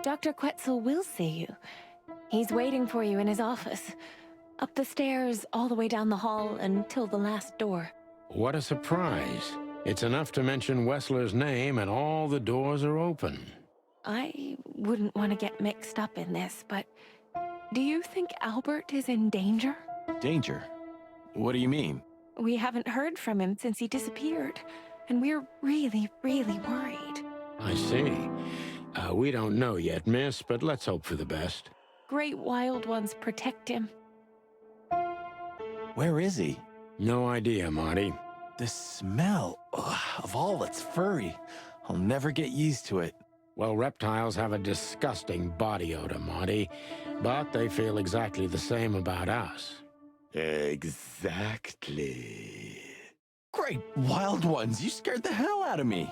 Dr. Quetzal will see you. He's waiting for you in his office. Up the stairs, all the way down the hall, until the last door. What a surprise. It's enough to mention Wessler's name and all the doors are open. I wouldn't want to get mixed up in this, but do you think Albert is in danger? Danger? What do you mean? We haven't heard from him since he disappeared, and we're really, really worried. I see. We don't know yet, miss, but let's hope for the best. Great wild ones protect him. Where is he? No idea, Marty. The smell of all that's furry. I'll never get used to it. Well, reptiles have a disgusting body odor, Marty, but they feel exactly the same about us. Exactly. Great wild ones, you scared the hell out of me.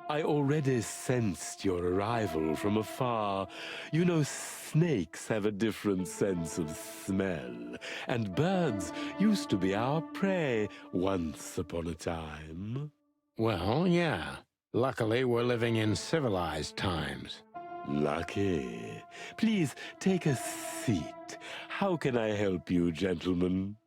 I already sensed your arrival from afar. You know, snakes have a different sense of smell, and birds used to be our prey once upon a time. Well, yeah. Luckily, we're living in civilized times. Lucky. Please take a seat. How can I help you, gentlemen?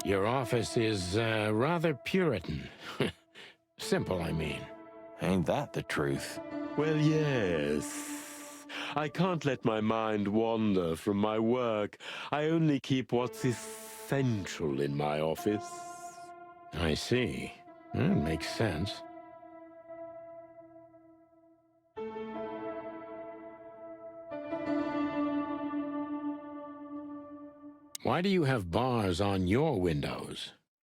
Your office is rather Puritan. Simple, I mean. Ain't that the truth? Well, yes. I can't let my mind wander from my work. I only keep what's essential in my office. I see. That makes sense. Why do you have bars on your windows?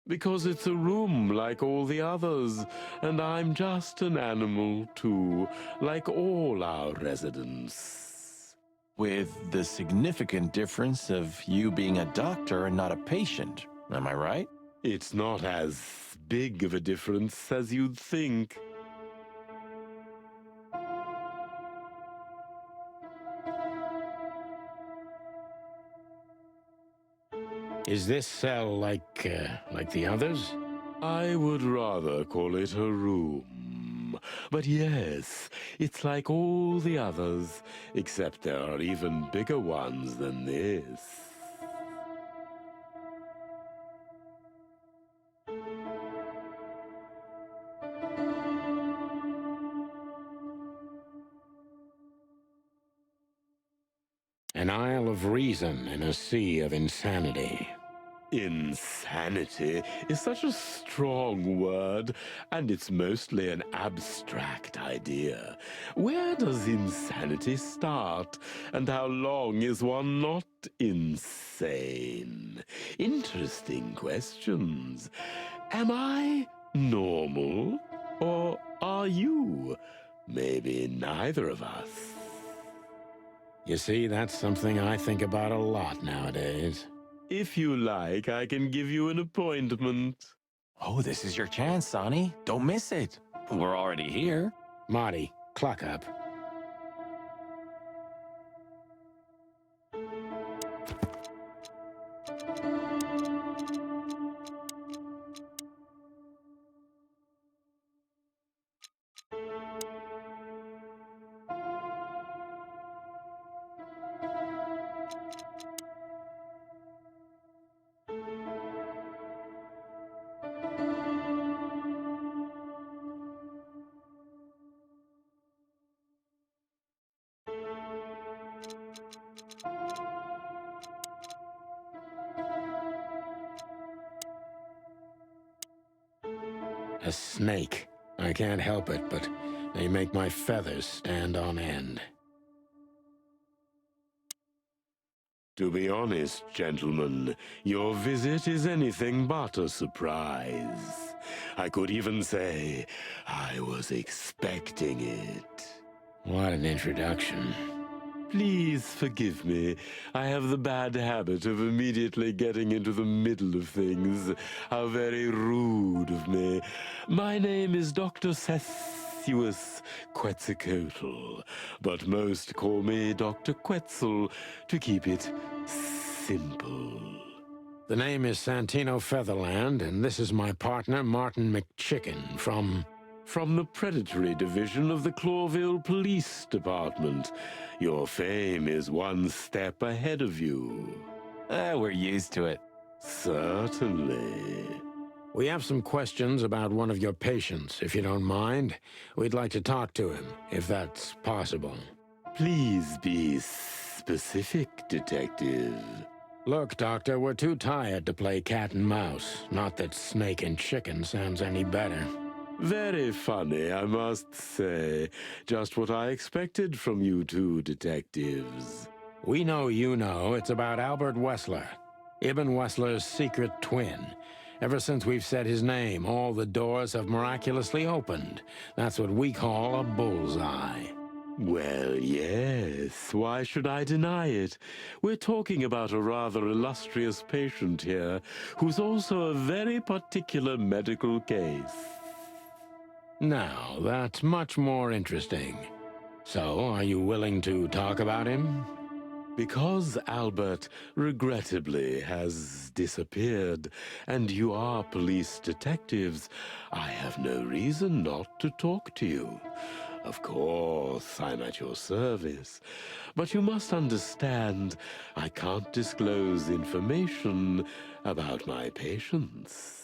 Because it's a room like all the others, and I'm just an animal, too, like all our residents. With the significant difference of you being a doctor and not a patient, am I right? It's not as big of a difference as you'd think. Is this cell like the others? I would rather call it a room. But yes, it's like all the others, except there are even bigger ones than this. An isle of reason in a sea of insanity. Insanity is such a strong word, and it's mostly an abstract idea. Where does insanity start, and how long is one not insane? Interesting questions. Am I normal, or are you? Maybe neither of us. You see, that's something I think about a lot nowadays. If you like, I can give you an appointment. Oh, this is your chance, Sonny. Don't miss it. We're already here. Marty, clock up. A snake. I can't help it, but they make my feathers stand on end. To be honest, gentlemen, your visit is anything but a surprise. I could even say I was expecting it. What an introduction. Please forgive me. I have the bad habit of immediately getting into the middle of things. How very rude of me. My name is Dr. Sessuous Quetzalcoatl, but most call me Dr. Quetzal to keep it simple. The name is Santino Featherland, and this is my partner, Martin McChicken, From the predatory division of the Clawville Police Department. Your fame is one step ahead of you. We're used to it. Certainly. We have some questions about one of your patients, if you don't mind. We'd like to talk to him, if that's possible. Please be specific, Detective. Look, Doctor, we're too tired to play cat and mouse. Not that snake and chicken sounds any better. Very funny, I must say. Just what I expected from you two detectives. We know you know it's about Albert Wessler, Ibn Wessler's secret twin. Ever since we've said his name, all the doors have miraculously opened. That's what we call a bullseye. Well, yes. Why should I deny it? We're talking about a rather illustrious patient here, who's also a very particular medical case. Now, that's much more interesting. So, are you willing to talk about him? Because Albert, regrettably, has disappeared, and you are police detectives, I have no reason not to talk to you. Of course, I'm at your service, but you must understand, I can't disclose information about my patients.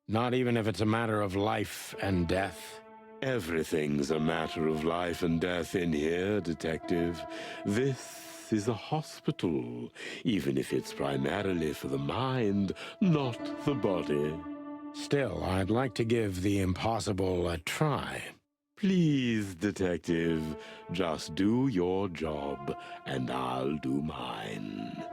Not even if it's a matter of life and death? Everything's a matter of life and death in here, Detective. This is a hospital, even if it's primarily for the mind, not the body. Still, I'd like to give the impossible a try. Please, Detective, just do your job, and I'll do mine.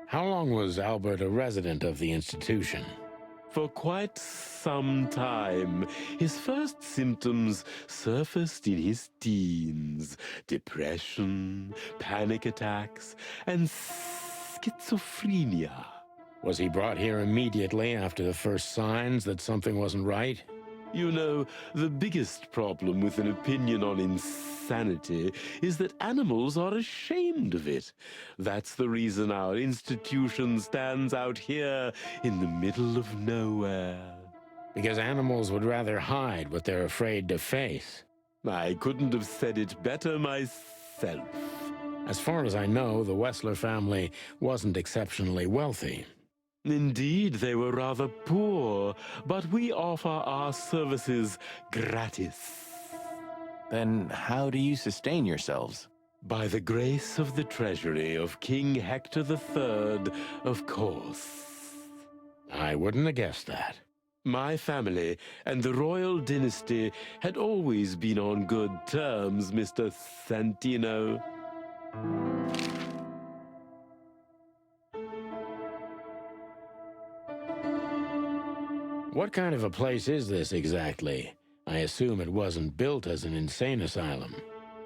How long was Albert a resident of the institution? For quite some time. His first symptoms surfaced in his teens. Depression, panic attacks, and schizophrenia. Was he brought here immediately after the first signs that something wasn't right? You know, the biggest problem with an opinion on insanity is that animals are ashamed of it. That's the reason our institution stands out here in the middle of nowhere. Because animals would rather hide what they're afraid to face. I couldn't have said it better myself. As far as I know, the Wessler family wasn't exceptionally wealthy. Indeed, they were rather poor, but we offer our services gratis. Then how do you sustain yourselves? By the grace of the treasury of King Hector III, of course. I wouldn't have guessed that. My family and the royal dynasty had always been on good terms, Mr. Santino. What kind of a place is this exactly? I assume it wasn't built as an insane asylum.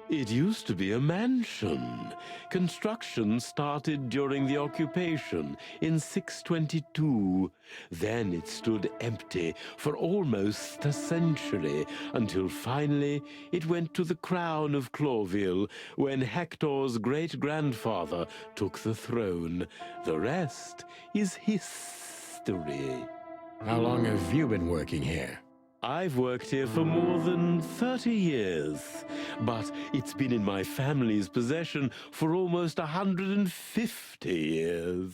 It used to be a mansion. Construction started during the occupation in 622. Then it stood empty for almost a century, until finally it went to the crown of Clawville when Hector's great-grandfather took the throne. The rest is history. How long have you been working here? I've worked here for more than 30 years, but it's been in my family's possession for almost 150 years.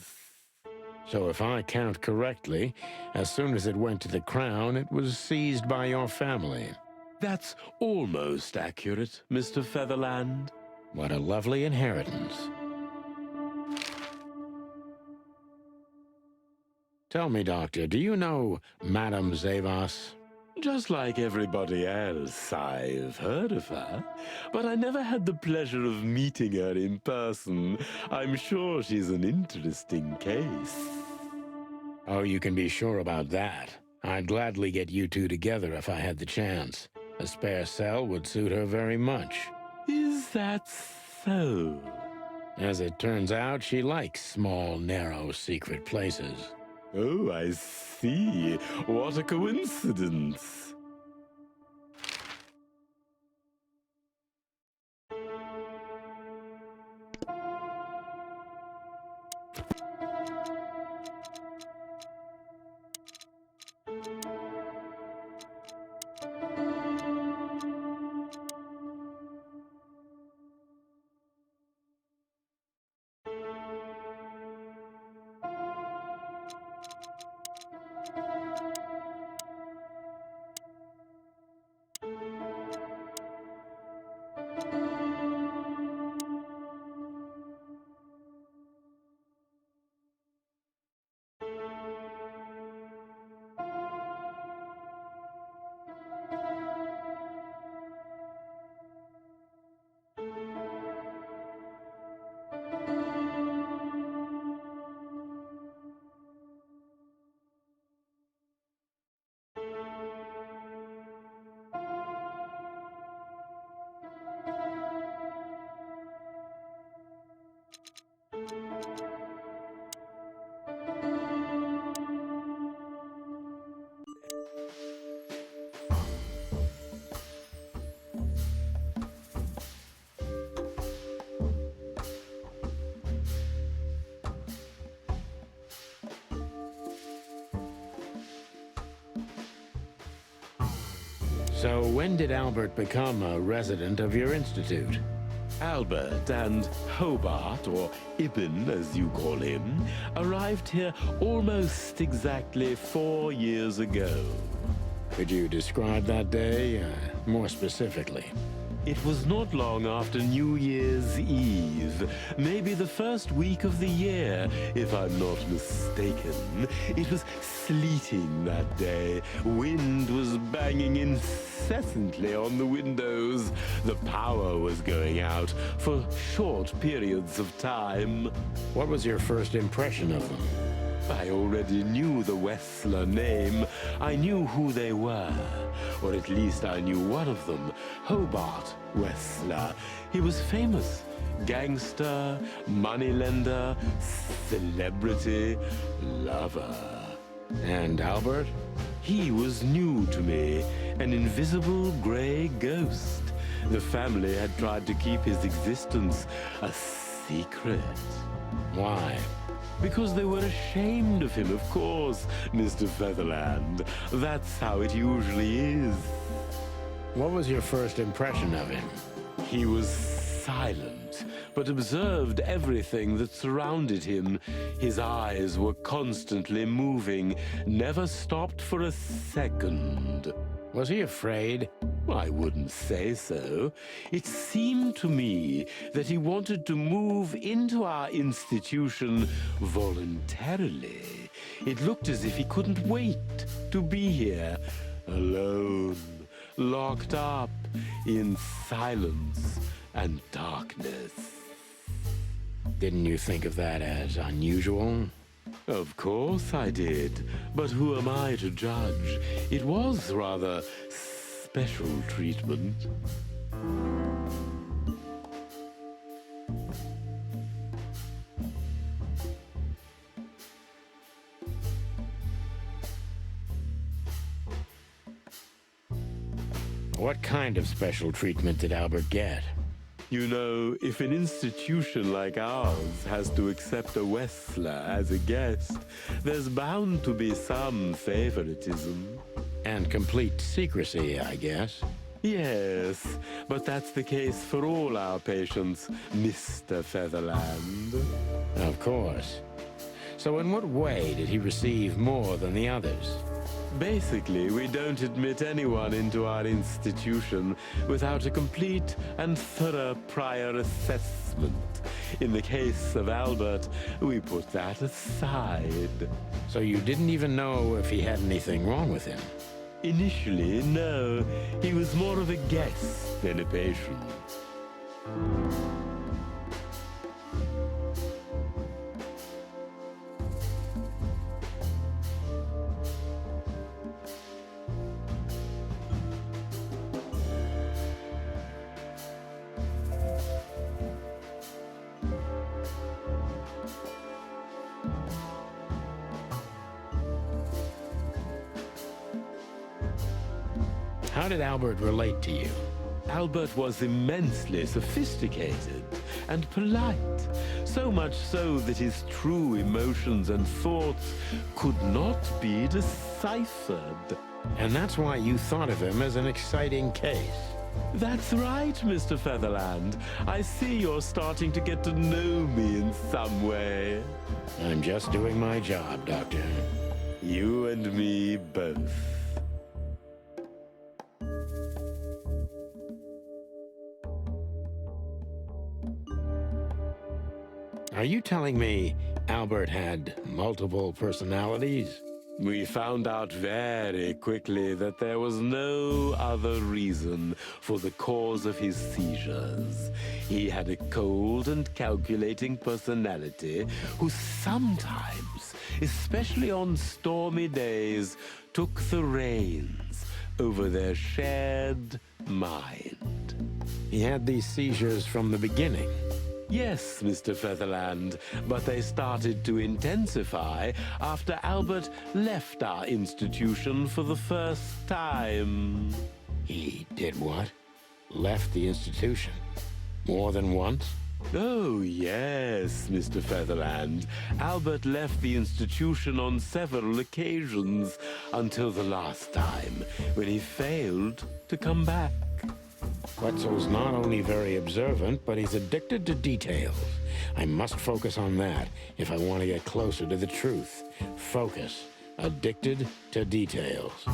So if I count correctly, as soon as it went to the crown, it was seized by your family. That's almost accurate, Mr. Featherland. What a lovely inheritance. Tell me, Doctor, do you know Madame Zavas? Just like everybody else, I've heard of her, but I never had the pleasure of meeting her in person. I'm sure she's an interesting case. Oh, you can be sure about that. I'd gladly get you two together if I had the chance. A spare cell would suit her very much. Is that so? As it turns out, she likes small, narrow, secret places. Oh, I see. What a coincidence. So when did Albert become a resident of your institute? Albert and Hobart, or Ibn as you call him, arrived here almost exactly 4 years ago. Could you describe that day more specifically? It was not long after New Year's Eve, maybe the first week of the year, if I'm not mistaken. It was sleeting that day. Wind was banging incessantly on the windows. The power was going out for short periods of time. What was your first impression of them? I already knew the Wessler name. I knew who they were, or at least I knew one of them, Hobart Wessler. He was famous. Gangster, moneylender, celebrity, lover. And Albert? He was new to me, an invisible gray ghost. The family had tried to keep his existence a secret. Why? Because they were ashamed of him, of course, Mr. Featherland. That's how it usually is. What was your first impression of him? He was silent, but observed everything that surrounded him. His eyes were constantly moving, never stopped for a second. Was he afraid? I wouldn't say so. It seemed to me that he wanted to move into our institution voluntarily. It looked as if he couldn't wait to be here, alone, locked up in silence and darkness. Didn't you think of that as unusual? Of course I did, but who am I to judge? It was rather special treatment. What kind of special treatment did Albert get? You know, if an institution like ours has to accept a Wessler as a guest, there's bound to be some favoritism. And complete secrecy, I guess. Yes, but that's the case for all our patients, Mr. Featherland. Of course. So in what way did he receive more than the others? Basically, we don't admit anyone into our institution without a complete and thorough prior assessment. In the case of Albert, we put that aside. So you didn't even know if he had anything wrong with him? Initially, no. He was more of a guest than a patient. How did Albert relate to you? Albert was immensely sophisticated and polite, so much so that his true emotions and thoughts could not be deciphered. And that's why you thought of him as an exciting case. That's right, Mr. Featherland. I see you're starting to get to know me in some way. I'm just doing my job, Doctor. You and me both. Are you telling me Albert had multiple personalities? We found out very quickly that there was no other reason for the cause of his seizures. He had a cold and calculating personality who sometimes, especially on stormy days, took the reins over their shared mind. He had these seizures from the beginning. Yes, Mr. Featherland, but they started to intensify after Albert left our institution for the first time. He did what? Left the institution? More than once? Oh, yes, Mr. Featherland. Albert left the institution on several occasions until the last time, when he failed to come back. Quetzal's not only very observant, but he's addicted to details. I must focus on that if I want to get closer to the truth. Focus. Addicted to details.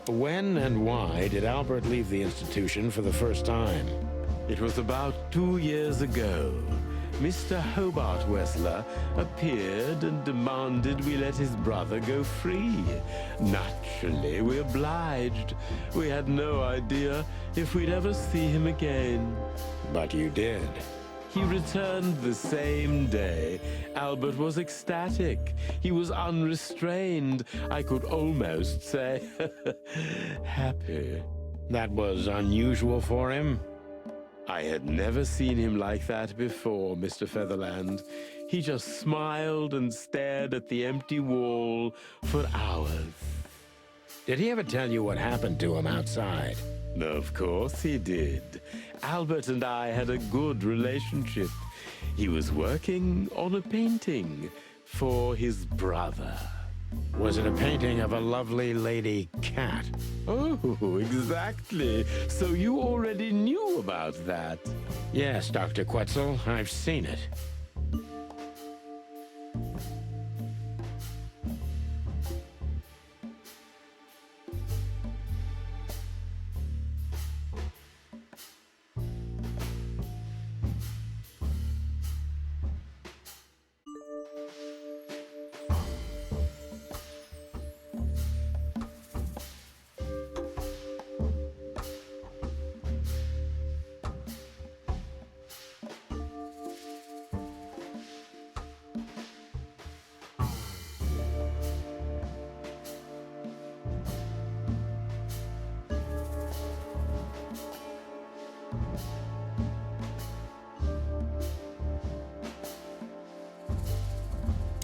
When and why did Albert leave the institution for the first time? It was about 2 years ago. Mr. Hobart Wessler appeared and demanded we let his brother go free. Naturally, we obliged. We had no idea if we'd ever see him again. But you did. He returned the same day. Albert was ecstatic. He was unrestrained. I could almost say happy. That was unusual for him? I had never seen him like that before, Mr. Featherland. He just smiled and stared at the empty wall for hours. Did he ever tell you what happened to him outside? Of course he did. Albert and I had a good relationship. He was working on a painting for his brother. Was it a painting of a lovely lady cat? Oh, exactly. So you already knew about that. Yes, Dr. Quetzal, I've seen it.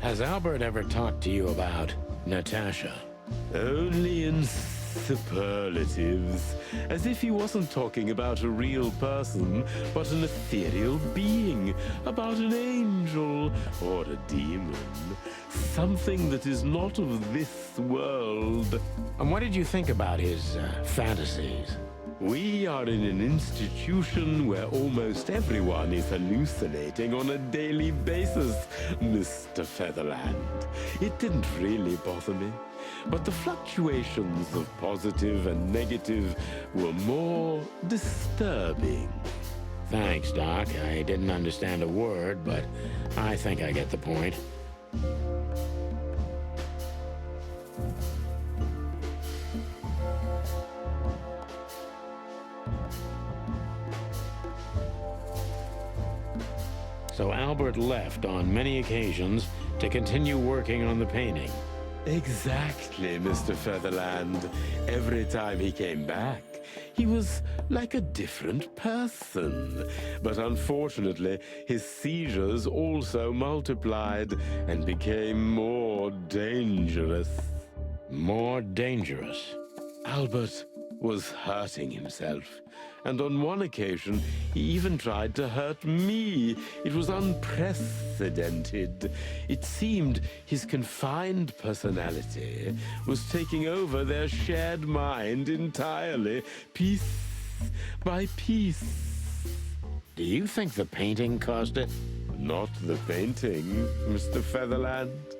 Has Albert ever talked to you about Natasha? Only in superlatives, as if he wasn't talking about a real person, but an ethereal being, about an angel or a demon, something that is not of this world. And what did you think about his fantasies? We are in an institution where almost everyone is hallucinating on a daily basis, Mr. Featherland. It didn't really bother me, but the fluctuations of positive and negative were more disturbing. Thanks, Doc. I didn't understand a word, but I think I get the point. So Albert left on many occasions to continue working on the painting. Exactly, Mr. Featherland. Every time he came back, he was like a different person. But unfortunately, his seizures also multiplied and became more dangerous. More dangerous? Albert was hurting himself. And on one occasion, he even tried to hurt me. It was unprecedented. It seemed his confined personality was taking over their shared mind entirely, piece by piece. Do you think the painting caused it? Not the painting, Mr. Featherland.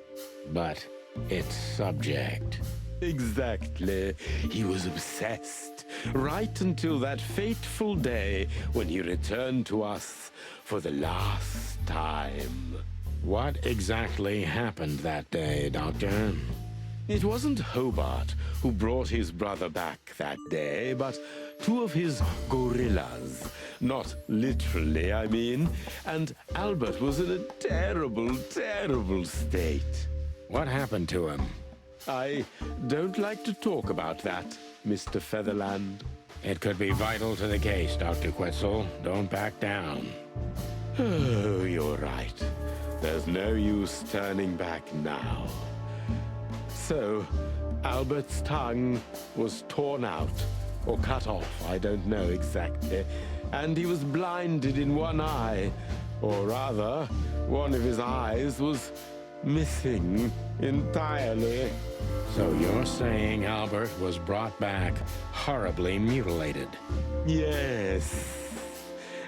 But its subject. Exactly. He was obsessed, right until that fateful day when he returned to us for the last time. What exactly happened that day, Doctor? It wasn't Hobart who brought his brother back that day, but two of his gorillas. Not literally, I mean. And Albert was in a terrible, terrible state. What happened to him? I don't like to talk about that, Mr. Featherland. It could be vital to the case, Dr. Quetzal. Don't back down. Oh, you're right. There's no use turning back now. So, Albert's tongue was torn out, or cut off, I don't know exactly, and he was blinded in one eye, or rather, one of his eyes was missing entirely. So you're saying Albert was brought back horribly mutilated? Yes.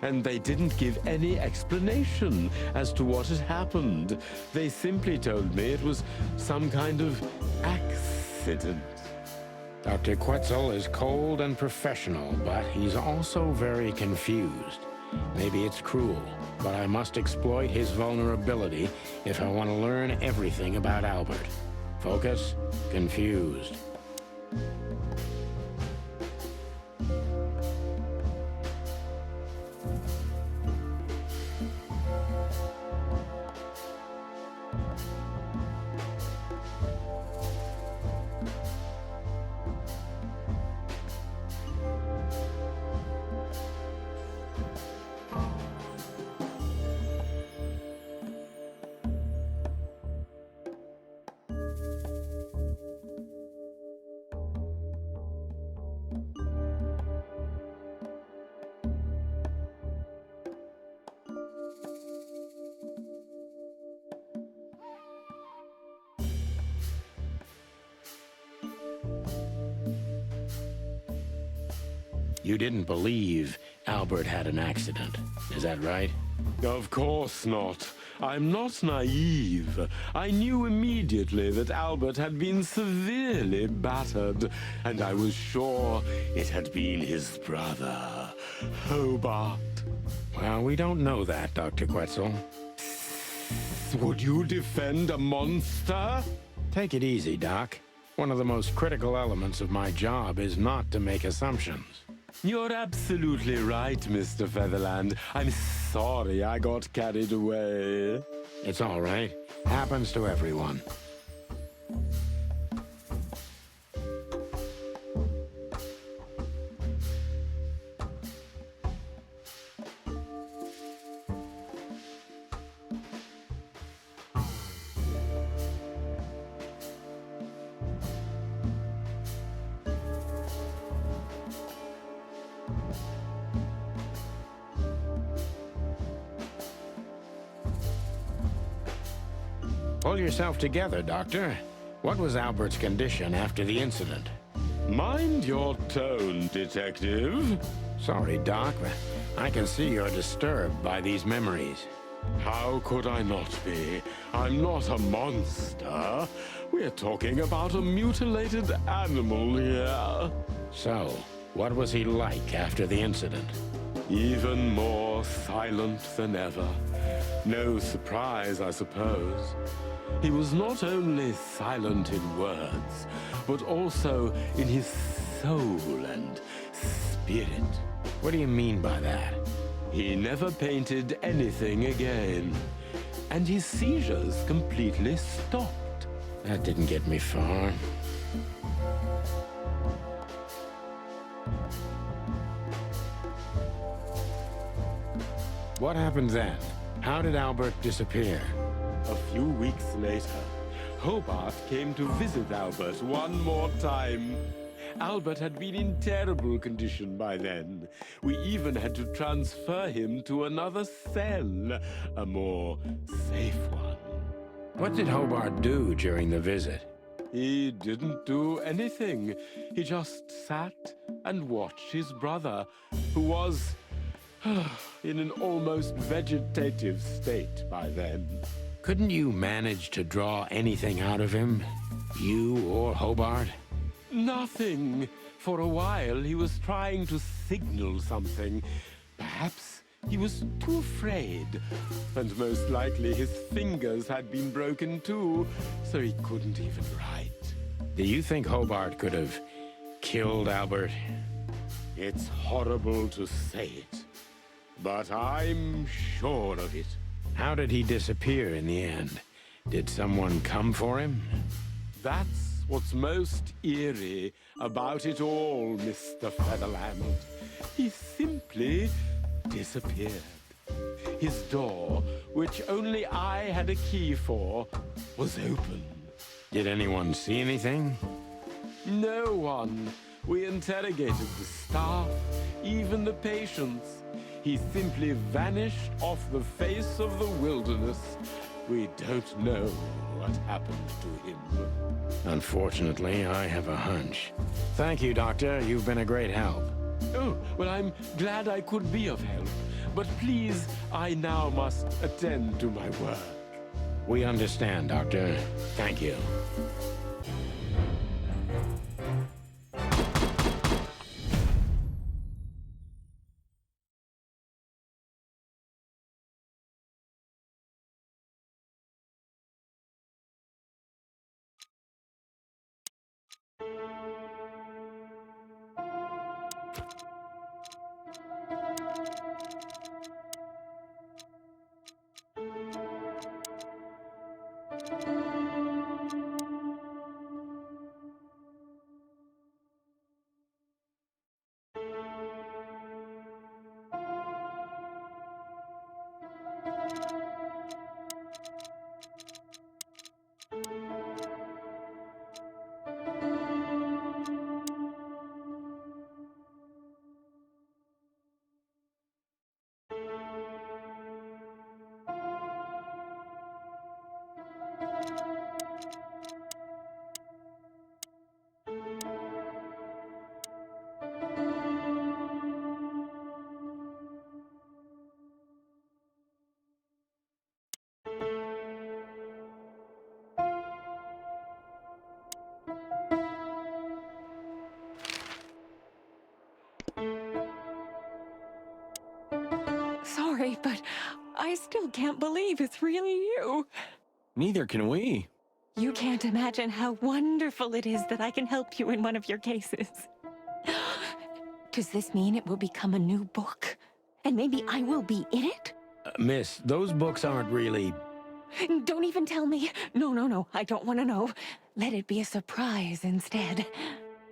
And they didn't give any explanation as to what had happened. They simply told me it was some kind of accident. Dr. Quetzal is cold and professional, but he's also very confused. Maybe it's cruel, but I must exploit his vulnerability if I want to learn everything about Albert. Focus, confused. You didn't believe Albert had an accident, is that right? Of course not. I'm not naive. I knew immediately that Albert had been severely battered, and I was sure it had been his brother, Hobart. Well, we don't know that, Dr. Quetzal. Would you defend a monster? Take it easy, Doc. One of the most critical elements of my job is not to make assumptions. You're absolutely right, Mr. Featherland. I'm sorry I got carried away. It's all right. Happens to everyone. Pull yourself together, Doctor. What was Albert's condition after the incident? Mind your tone, Detective. Sorry, Doc, but I can see you're disturbed by these memories. How could I not be? I'm not a monster. We're talking about a mutilated animal here. So, what was he like after the incident? Even more silent than ever. No surprise, I suppose. He was not only silent in words, but also in his soul and spirit. What do you mean by that? He never painted anything again, and his seizures completely stopped. That didn't get me far. What happened then? How did Albert disappear? A few weeks later, Hobart came to visit Albert one more time. Albert had been in terrible condition by then. We even had to transfer him to another cell, a more safe one. What did Hobart do during the visit? He didn't do anything. He just sat and watched his brother, who was in an almost vegetative state by then. Couldn't you manage to draw anything out of him? You or Hobart? Nothing. For a while, he was trying to signal something. Perhaps he was too afraid. And most likely his fingers had been broken too, so he couldn't even write. Do you think Hobart could have killed Albert? It's horrible to say it, but I'm sure of it. How did he disappear in the end? Did someone come for him? That's what's most eerie about it all, Mr. Featherland. He simply disappeared. His door, which only I had a key for, was open. Did anyone see anything? No one. We interrogated the staff, even the patients. He simply vanished off the face of the wilderness. We don't know what happened to him. Unfortunately, I have a hunch. Thank you, Doctor. You've been a great help. Oh, well, I'm glad I could be of help. But please, I now must attend to my work. We understand, Doctor. Thank you. Sorry, but I still can't believe it's really you. Neither can we. You can't imagine how wonderful it is that I can help you in one of your cases. Does this mean it will become a new book? And maybe I will be in it? Miss, those books aren't really... Don't even tell me. No, I don't want to know. Let it be a surprise instead.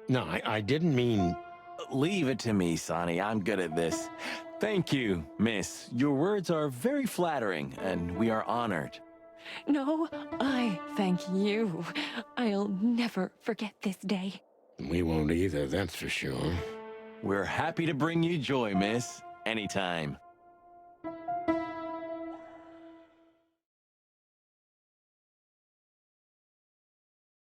No, I didn't mean... Leave it to me, Sonny. I'm good at this. Thank you, miss. Your words are very flattering, and we are honored. No, I thank you. I'll never forget this day. We won't either, that's for sure. We're happy to bring you joy, miss. Anytime.